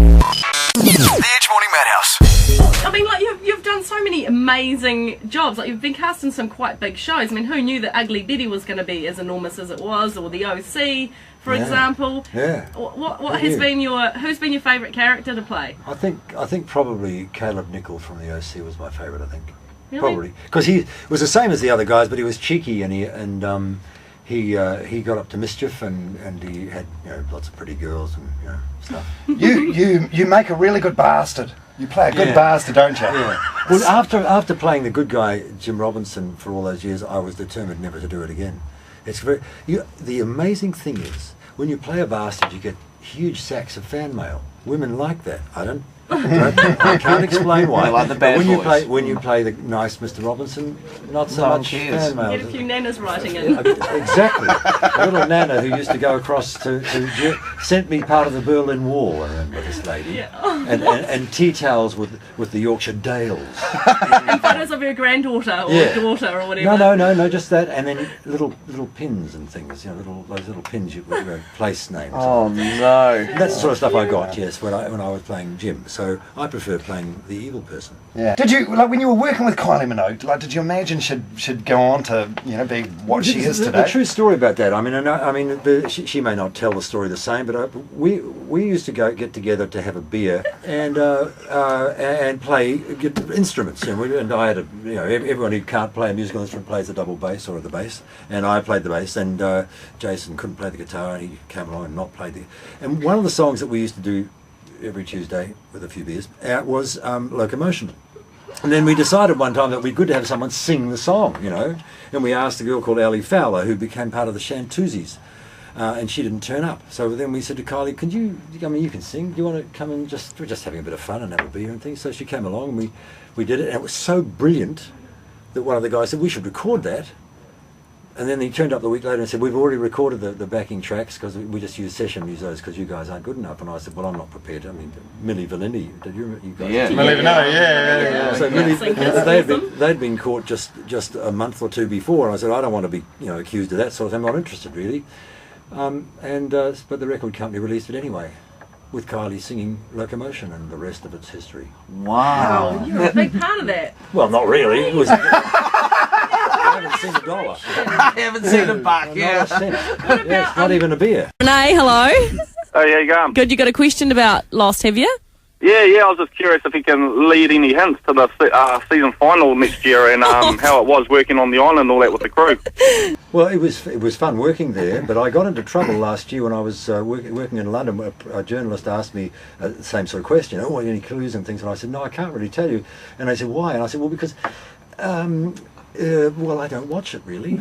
The Edge Morning Madhouse. I mean, like, you've done so many amazing jobs. Like, you've been cast in some quite big shows. I mean, who knew that Ugly Betty was going to be as enormous as it was, or The OC, for example? Yeah. What has been who's been your favourite character to play? I think probably Caleb Nichol from The OC was my favourite. I think Really? probably because he was the same as the other guys, but he was cheeky and he got up to mischief and he had lots of pretty girls and stuff. You make a really good bastard. You play a good bastard, don't you? Yeah. Well, after playing the good guy Jim Robinson for all those years, I was determined never to do it again. It's the amazing thing is when you play a bastard, you get huge sacks of fan mail. Women like that. I can't explain why. I like the bad boys. When you play the nice Mr. Robinson, not so much fan mail. Get a few nanas writing in. Exactly. A little nana who used to go across to sent me part of the Berlin Wall. I remember this lady. Yeah. And tea towels with the Yorkshire Dales. And photos of your granddaughter or daughter or whatever. No, just that, and then little pins and things. Those little pins you place names. Oh no! That's the sort of stuff I got. Yes, when I was playing Jim. So I prefer playing the evil person. Yeah. Did you when you were working with Kylie Minogue? Did you imagine she'd go on to be what she is today? The true story about that. She may not tell the story the same, but we used to get together to have a beer and play instruments. And I had everyone who can't play a musical instrument plays the double bass or the bass, and I played the bass. And Jason couldn't play the guitar, and he came along and not played And one of the songs that we used to do every Tuesday with a few beers was Locomotion. And then we decided one time that it'd be good to have someone sing the song, and we asked a girl called Ellie Fowler, who became part of the Shantuzis, and she didn't turn up. So then we said to Kylie, you can sing, do you want to come and we're just having a bit of fun and have a beer and things. So she came along and we did it, and it was so brilliant that one of the guys said, we should record that. And then he turned up the week later and said, we've already recorded the backing tracks because we just use those because you guys aren't good enough. And I said, well, I'm not prepared. I mean, Milli Vanilli, did you guys? Yeah. Milli Vanilli, yeah. So they'd been caught just a month or two before. And I said, I don't want to be accused of that sort of thing. I'm not interested really. But the record company released it anyway, with Kylie singing Locomotion, and the rest of it's history. Wow. You're a big part of that. Well, not really. It was. I haven't seen a dollar. I haven't seen a buck, yeah. It's not even a beer. Renee, hello. Oh, yeah, you going? Good, you got a question about Lost, have you? Yeah, I was just curious if you can lead any hints to the season final next year and how it was working on the island and all that with the crew. Well, it was fun working there, but I got into trouble last year when I was working in London. A journalist asked me the same sort of question, any clues and things, and I said, no, I can't really tell you. And they said, why? And I said, well, because... I don't watch it really.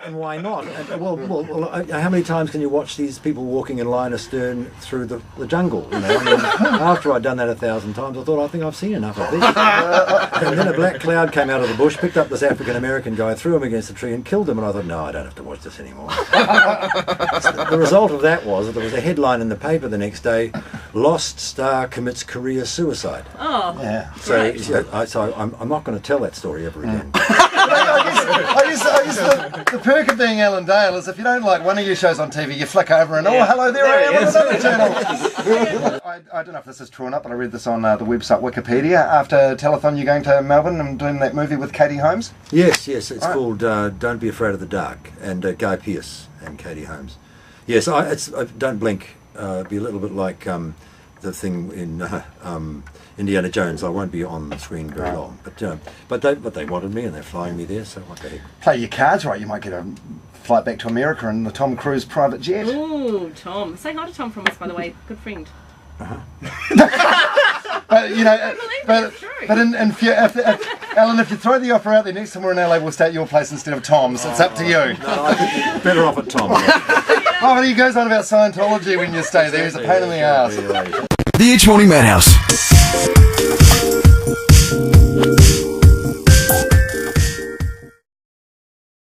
and why not? How many times can you watch these people walking in line astern through the jungle? After I'd done that 1,000 times, I thought, I think I've seen enough of this. And then a black cloud came out of the bush, picked up this African American guy, threw him against a tree, and killed him. And I thought, no, I don't have to watch this anymore. The result of that was that there was a headline in the paper the next day: "Lost star commits career suicide." Oh, yeah. So I'm not going to tell that story ever again. I guess the perk of being Alan Dale is if you don't like one of your shows on TV, you flick over and, hello, there I am on another channel. I don't know if this is true or not, but I read this on the website Wikipedia. After Telethon, you're going to Melbourne and doing that movie with Katie Holmes? Yes, it's called Don't Be Afraid of the Dark, and Guy Pearce and Katie Holmes. Yes, Don't Blink, be a little bit like the thing in Indiana Jones. I won't be on the screen very long, but they wanted me and they're flying me there, so what the heck. Play your cards right, you might get a flight back to America in the Tom Cruise private jet. Ooh, Tom. Say hi to Tom from us, by the way. Good friend. But Alan, if you throw the offer out there, next time we're in LA, we'll stay at your place instead of Tom's. It's up to you. No, better off at Tom. Oh, but he goes on about Scientology when you stay there. He's a pain in the ass. The Edge Morning Madhouse.